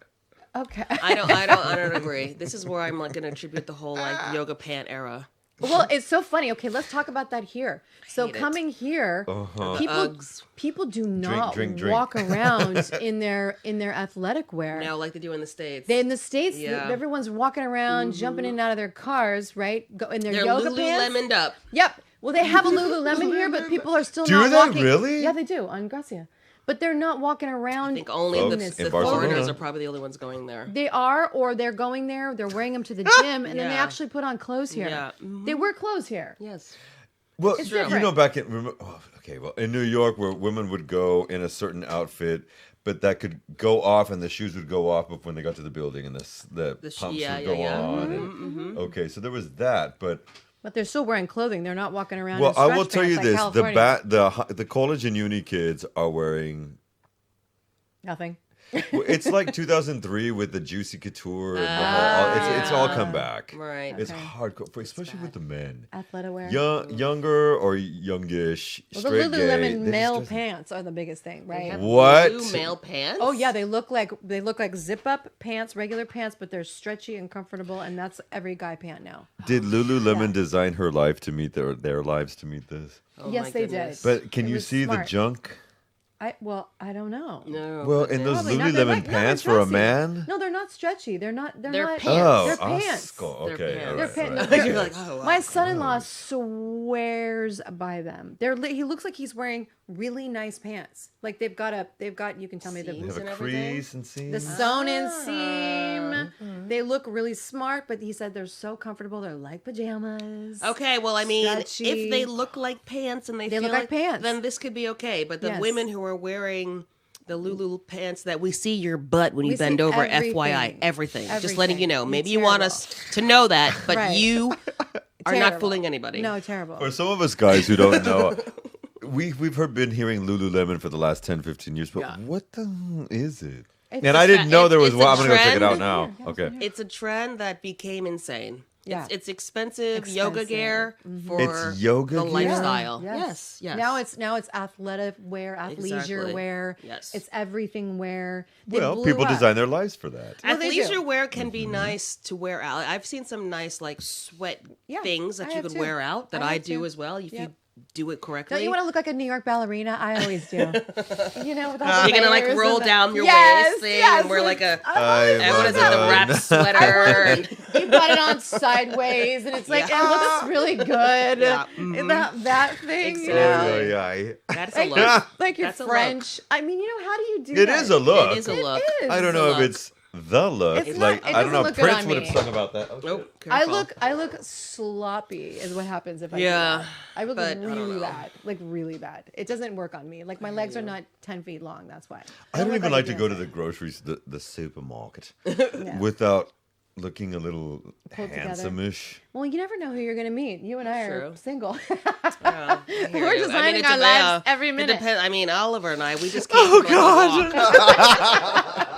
Okay. I don't agree. This is where I'm like going to attribute the whole like yoga pant era. Well, it's so funny. Okay, let's talk about that here. So hate it. coming here, Uggs. people do not drink. walk around in their athletic wear. Now, like they do in the States. They, in the States, Yeah. everyone's walking around, jumping in and out of their cars, right? Go in their They're yoga pants. Lululemoned up. Yep. Well, they have a Lululemon here, but people are still Do not they walking. really? Yeah, they do on Gracia, but they're not walking around. I think only Folks, the in foreigners Barcelona. are probably the only ones going there. They are, or they're going there. They're wearing them to the gym, and then they Yeah. actually put on clothes here. Yeah. They wear clothes here. Yes. Well, It's you different. know, back in in New York, where women would go in a certain outfit, but that could go off, and the shoes would go off when they got to the building, and the pumps yeah, would yeah, go yeah. on. and- Okay, so there was that, but. But they're still wearing clothing. They're not walking around. Well, in I stretch will tell pants you like this: California. the college and uni kids are wearing. Nothing. Well, it's like 2003 with the juicy couture. And the whole, it's all come back. Right. It's Okay. hardcore, especially with the men. Athletic wear. Younger or youngish, Well, the straight gay. Lululemon they just male dress- pants are the biggest thing, right? Have What? blue male pants? Oh yeah, they look like zip up pants, regular pants, but they're stretchy and comfortable, and that's every guy pant now. Did Lululemon design her life to meet their lives to meet this? Oh, yes, my they goodness. did. But can It you was see the smart. junk? I don't know. No. Well, in those Probably not. Lululemon Like, no, they're pants for a dressy. man. No, they're not stretchy. They're not. They're not. Pants. Oh, They're pants. Oscar. They're Okay, pants. all They're right, pants. all right, They're- okay. You're like, oh, wow. My son-in-law swears by them. He looks like he's wearing really nice pants. Like they've got. You can tell me They Seams have and a everything? crease and seam. the sewn-in seam. They look really smart, but he said they're so comfortable. They're like pajamas. Okay, well, I mean, Stretchy. if they look like pants and they They feel look like pants. then this could be okay. But the Yes. women who are wearing the Lulu pants that we see your butt when you We see bend over, everything. FYI, everything. Just letting Everything. you know. You're Maybe you want terrible. us to know that, but Right. you are not Terrible. fooling anybody. No, terrible. For some of us guys who don't know, we've been hearing Lululemon for the last 10, 15 years, but Yeah. what the hell is it? It's and a I didn't know there was it's one. a I'm going to go check it out trend. now. Yeah, Okay. It's a trend that became insane. Yeah. It's expensive yoga gear for It's yoga the gear? lifestyle. Yes. Yes. Now it's athletic wear, athleisure Exactly. wear. Yes. It's everything wear. They Well, blew people up. design their lives for that. Well, they do. Athleisure wear can be nice to wear out. I've seen some nice like sweat Yeah, things I that you have could too. wear out that I I, have do too. as well. If Yep. you do it correctly. Don't you want to look like a New York ballerina? I always do. You know, with all the You're gonna like layers roll and the- down your Yes, waist thing yes, and wear like a I'm and what is it, the wrap sweater and you got it on sideways, and it's like Yeah. it looks really good. Yeah, And that thing, you Exactly. know, Yeah. that's a like look. you're, like you're That's a look. French. I mean, you know, how do you do It that? is a look. It is a look. It is. I don't It's a know if look. it's the look. It's like not- it I don't doesn't know. look good Prince on would have me. sung about that. Nope. I Careful. look sloppy is what happens if I Yeah, do that. I look but I don't really know. bad, like really bad. It doesn't work on me. Like my legs are not 10 feet long. That's why. I don't look even a like to go to Beyonce. the groceries, the supermarket, Yeah. without looking a little Pulled together. handsome-ish. Well, you never know who you're gonna meet. You and I are True. single. Yeah, I hear We're you. designing it our dep- lives yeah, every it minute. depends. I mean, Oliver and I, we just came from like, a walk.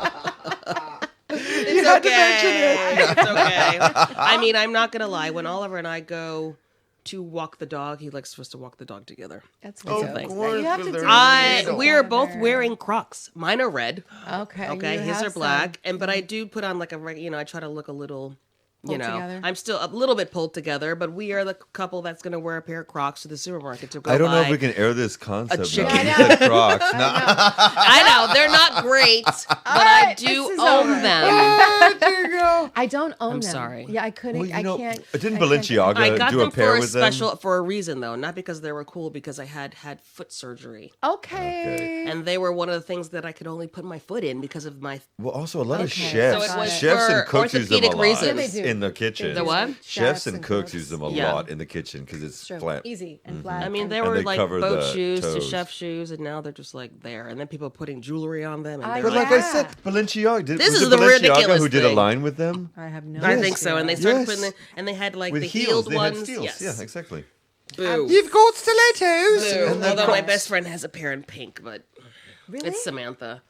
It's okay. It's okay. I mean, I'm not gonna lie. When Oliver and I go to walk the dog, he likes for us to walk the dog together. That's Oh, good. of You have to do We're together. both wearing Crocs. Mine are red. Okay. Okay, you his have are black, but I do put on like I try to look a little, Pulled together. I'm still a little bit pulled together, but we are the couple that's going to wear a pair of Crocs to the supermarket to go I don't know if buy- we can air this concept. chicken. Now. You I said Crocs. No. I know they're not great, but I do this is own over. them. There you go. I don't own I'm them. sorry. Yeah, I couldn't. Well, you I know, can't. didn't I can't- Balenciaga I got do a them pair for a with special them? for a reason though, not because they were cool, because I had foot surgery, Okay. and they were one of the things that I could only put my foot in because of my. Well, also a lot of Okay. chefs, So it was chefs for and cooks use them a orthopedic lot reasons. Yeah, they do. in the kitchen. They The do. what? Chefs and cooks use them a Yeah. lot in the kitchen because it's True. flat. Easy and flat. I mean, and- they And were they like cover boat the shoes to toes. chef shoes, and now they're just like there. And then people putting jewelry on them. And I they're But like, like I Yeah. said, Balenciaga. This was is it the Balenciaga ridiculous who did a thing. line with them? I have no. I think so. And they started Yes. putting the, and they had like With the heels, heeled they ones. had steels. Yes. Yeah, exactly. Boo. got stilettos. Boo. And then Although my Crocs. best friend has a pair in pink, but Really? it's Samantha.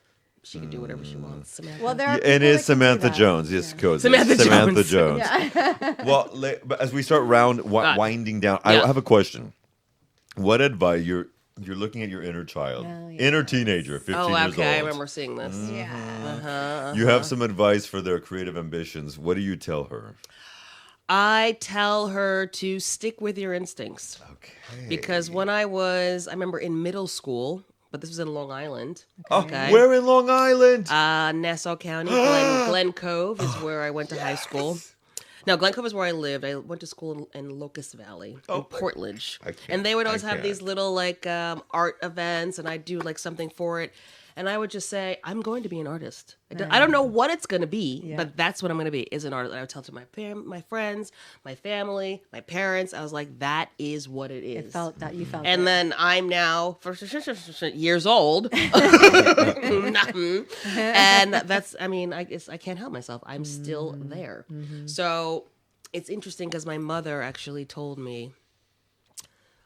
She can do whatever she wants. Samantha. Well, there are Yeah, people it that is can do Samantha that. Jones. Yes, Yeah. code. Samantha Samantha Jones. Jones. Yeah. Well, but as we start winding down, I Yeah. have a question. What advice you're looking at your inner child, Oh, yes. inner teenager, 15 Oh, years okay. I old. remember seeing this. Yeah. You have some advice for their creative ambitions. What do you tell her? I tell her to stick with your instincts. Okay. Because when I remember in middle school, but this was in Long Island. Oh, Okay. where in Long Island? Nassau County, Glen Cove is where I went to high school. No, Glen Cove is where I lived. I went to school in Locust Valley, in Portledge. I can't- And they would always I have can't. these little like art events, and I'd do like something for it. And I would just say, I'm going to be an artist. I don't know what it's going to be, Yeah. but that's what I'm going to be, is an artist. And I would tell to my friends, my family, my parents. I was like, that is what it is. It felt that you felt. And it. then I'm now years old, and that's. I mean, I guess I can't help myself. I'm still there. So it's interesting because my mother actually told me,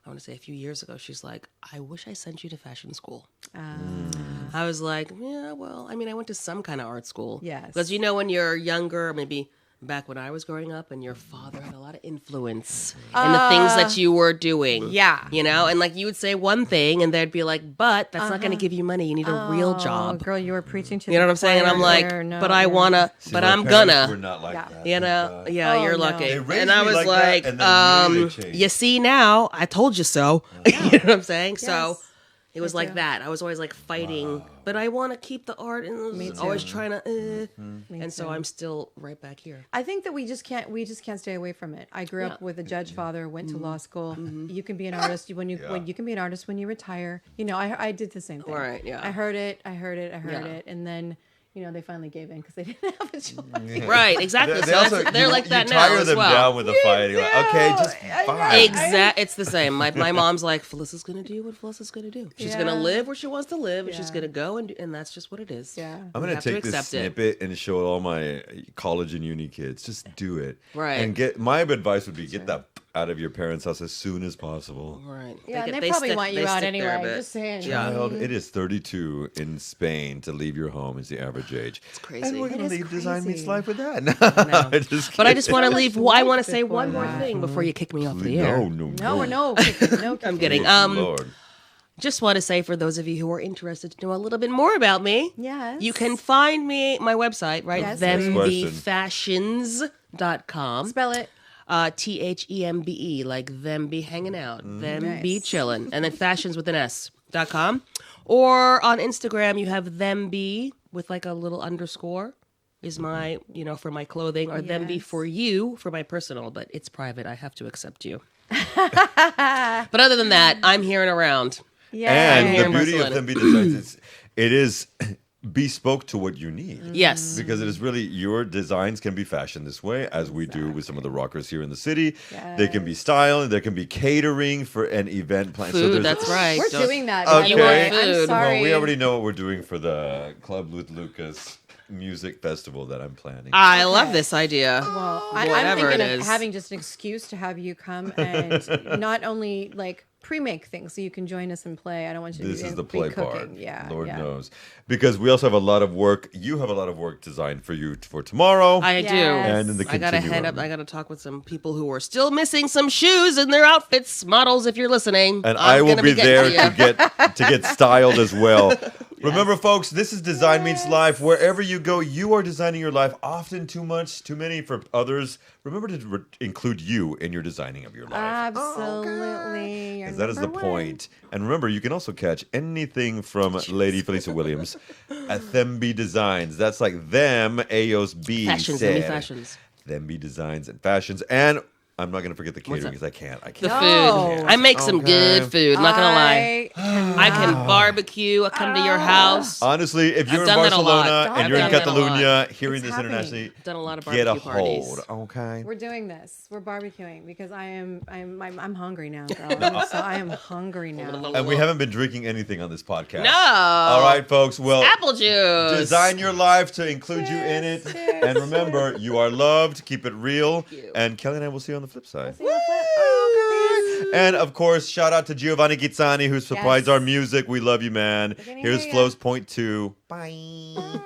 I want to say a few years ago, she's like, I wish I sent you to fashion school. I was like, yeah, well, I mean, I went to some kind of art school. Yes. Because when you're younger, maybe back when I was growing up, and your father had a lot of influence in the things that you were doing. yeah. And like you would say one thing, and they'd be like, but that's not going to give you money. You need a real Oh, job. girl, you were preaching to. You know the what I'm saying? And I'm choir like, there. No, but I yeah. want to, See, but my I'm parents gonna. were not like Yeah. that. You know, Thank yeah, Oh, you're no. lucky. They raised And I me was like that, like, and then really they changed. you see now, I told you so. You know what I'm saying? So Yes. it was Me like too. that. I was always like fighting, but I want to keep the art, and Me always too. trying to. Me And so too. I'm still right back here. I think that we just can't stay away from it. I grew up Yeah. with a judge father, went Mm-hmm. to law school. You can be an artist when you can be an artist when you retire. I did the same thing. Right, yeah. I heard it, Yeah. and then they finally gave in because they didn't have a choice. Right, exactly. They so also- they're you- like that you now tire as them well. down with the fighting. Like, okay, just I know. fine. It's the same. My mom's like, Felicia's gonna do what Felicia's gonna do. She's gonna Yeah. live where she wants to live, and she's Yeah. gonna go and that's just what it is. Yeah. I'm We gonna have to take this accept it. snippet and show all my college and uni kids. Just do it, Right. And my advice would be get that out of your parents' house as soon as possible. Right. Yeah, and get- they probably stick- want you they out stick there a anyway. bit. Just saying. Yeah. Child, it is 32 in Spain to leave your home is the average age. It's crazy. And we're going to It is leave Design Meets crazy. Life with that. No. Just But I just want to much leave. I want to life say one before more that. thing before you kick me off the air. No, kicking, no. I'm Kicking. kidding. Lord. Just want to say for those of you who are interested to know a little bit more about me, Yes. you can find me my website, right? Yes, thembefashions.com. Spell it. THEMBE, like them be hanging out, them be Nice. chilling, and then fashions with an S.com. Or on Instagram, you have them be with like a little underscore is my, for my clothing, or them be Yes. for you for my personal, but it's private. I have to accept you. But other than that, I'm here and around. Yeah. And Here the in beauty of Barcelona. Them Be Designs, it is bespoke to what you need. Yes. Because it is really your designs can be fashioned this way, as we do with some of the rockers here in the city. They can be styling, there can be catering for an event plan. Food, that's right. We're Don't- doing that. By Okay. the way. You want I'm food. sorry. Well, we already know what we're doing for the Club with Lucas music festival that I'm planning. I love this idea. Well, I'm Whatever thinking it of is. having just an excuse to have you come and not only like pre-make things so you can join us and play. I don't want you This to is be the play cooking. part. Yeah, Lord yeah. knows. Because we also have a lot of work. You have a lot of work designed for you for tomorrow. I do. Yes. And in the I gotta head continuum. up. I gotta talk with some people who are still missing some shoes in their outfits. Models, if you're listening, And I'm I will gonna be there getting to get styled as well. Remember, folks, this is Design Meets Life. Wherever you go, you are designing your life. Often too much, too many for others. Remember to include you in your designing of your life. Absolutely. You're Because that is the number one. point. And remember, you can also catch anything from Lady Felicia Williams at Themby Designs. That's like them, Aos B. Fashions, said. Themby Fashions. Themby Designs and Fashions. And I'm not going to forget the catering that? because I can't. The No. food. I make some good food. Not gonna lie. I can barbecue. I come to your house. Honestly, if you're in done that a lot. Barcelona and I've you're in done that a lot. Catalunya, hearing It's this happening. internationally, Done a lot of get a barbecue parties. hold. Okay. We're doing this. We're barbecuing because I'm hungry now, girl. So I am hungry now. And we haven't been drinking anything on this podcast. No. All right, folks. Well, Apple juice. design your life to include you in it. Cheers, And remember, you are loved. Keep it real. you. And Kelly and I will see you on the flip side. See you later. And of course, shout out to Giovanni Gizzani who supplies Yes. our music. We love you, man. We're gonna Here's hear ya. Flows Point 2. Bye.